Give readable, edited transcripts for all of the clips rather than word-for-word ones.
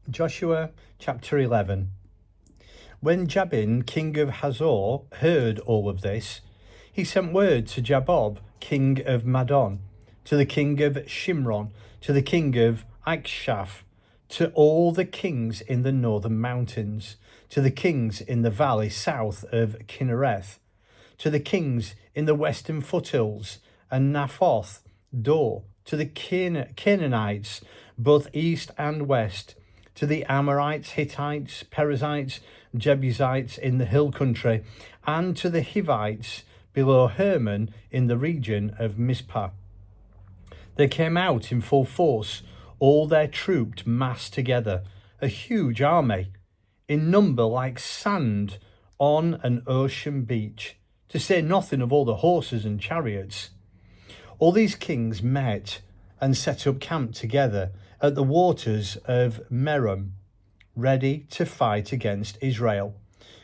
Joshua chapter 11. When Jabin, king of Hazor, heard all of this, he sent word to Jobab, king of Madon, to the king of Shimron, to the king of Acshaph, to all the kings in the northern mountains, to the kings in the valley south of Kinnereth, to the kings in the western foothills, and Naphoth Dor, to the Canaanites, both east and west, to the Amorites, Hittites, Perizzites, Jebusites in the hill country, and to the Hivites below Hermon in the region of Mizpah. They came out in full force, all their troops massed together, a huge army, in number like sand on an ocean beach, to say nothing of all the horses and chariots. All these kings met and set up camp together at the Waters of Merom, ready to fight against Israel.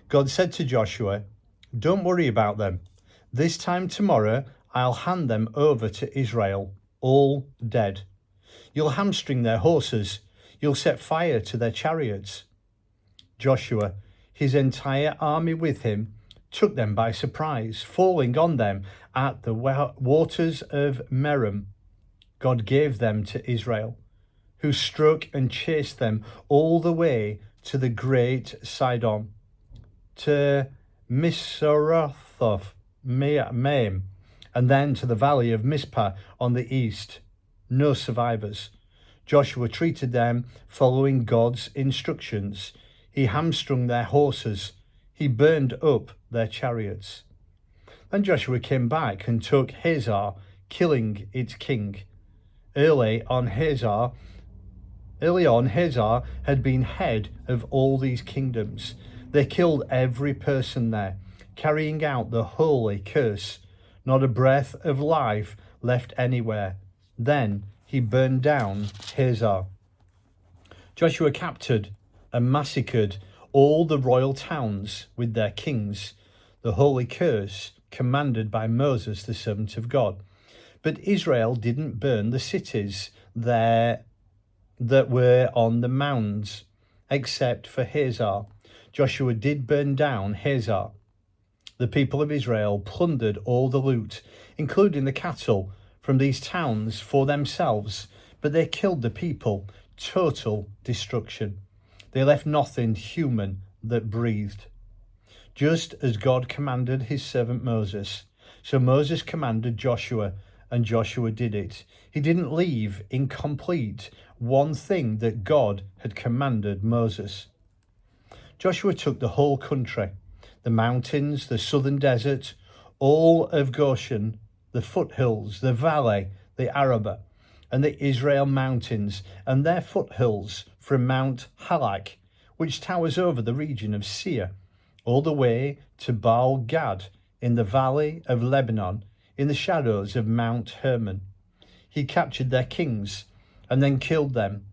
God said to Joshua, "Don't worry about them. This time tomorrow I'll hand them over to Israel, all dead. You'll hamstring their horses. You'll set fire to their chariots." Joshua, his entire army with him, took them by surprise, falling on them at the Waters of Merom. God gave them to Israel, who struck and chased them all the way to the Greater Sidon, to Misrephoth Maim, and then to the Valley of Mizpah on the east. No survivors. Joshua treated them following God's instructions. He hamstrung their horses. He burned up their chariots. Then Joshua came back and took Hazor, killing its king. Early on, Hazor had been head of all these kingdoms. They killed every person there, carrying out the holy curse. Not a breath of life left anywhere. Then he burned down Hazor. Joshua captured and massacred all the royal towns with their kings, the holy curse commanded by Moses, the servant of God. But Israel didn't burn the cities there that were on the mounds, except for Hazor. Joshua did burn down Hazor. The people of Israel plundered all the loot, including the cattle, from these towns for themselves, but they killed the people. Total destruction. They left nothing human that breathed. Just as God commanded his servant Moses, so Moses commanded Joshua, and Joshua did it. He didn't leave incomplete one thing that God had commanded Moses. Joshua took the whole country, the mountains, the southern desert, all of Goshen, the foothills, the valley, the Arabah, and the Israel mountains, and their foothills from Mount Halak, which towers over the region of Seir, all the way to Baal Gad in the Valley of Lebanon, in the shadows of Mount Hermon. He captured their kings and then killed them.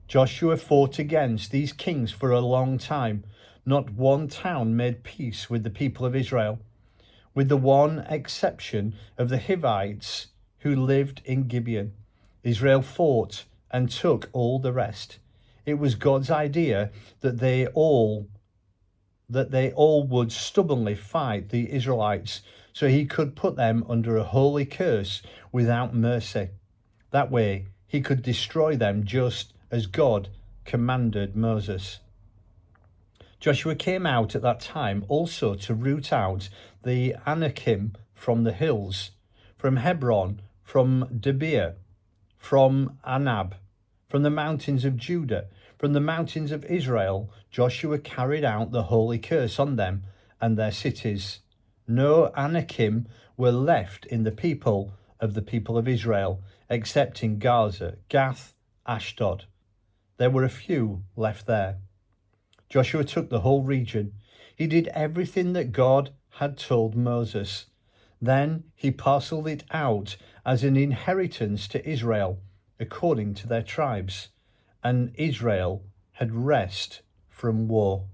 Joshua fought against these kings for a long time. Not one town made peace with the people of Israel, with the one exception of the Hivites who lived in Gibeon. Israel fought and took all the rest. It was God's idea that they all would stubbornly fight the Israelites, so he could put them under a holy curse without mercy. That way, he could destroy them just as God commanded Moses. Joshua came out at that time also to root out the Anakim from the hills, from Hebron, from Debir, from Anab, from the mountains of Judah, from the mountains of Israel. Joshua carried out the holy curse on them and their cities. No Anakim were left in the people of Israel, except in Gaza, Gath, Ashdod. There were a few left there. Joshua took the whole region. He did everything that God had told Moses. Then he parceled it out as an inheritance to Israel, according to their tribes. And Israel had rest from war.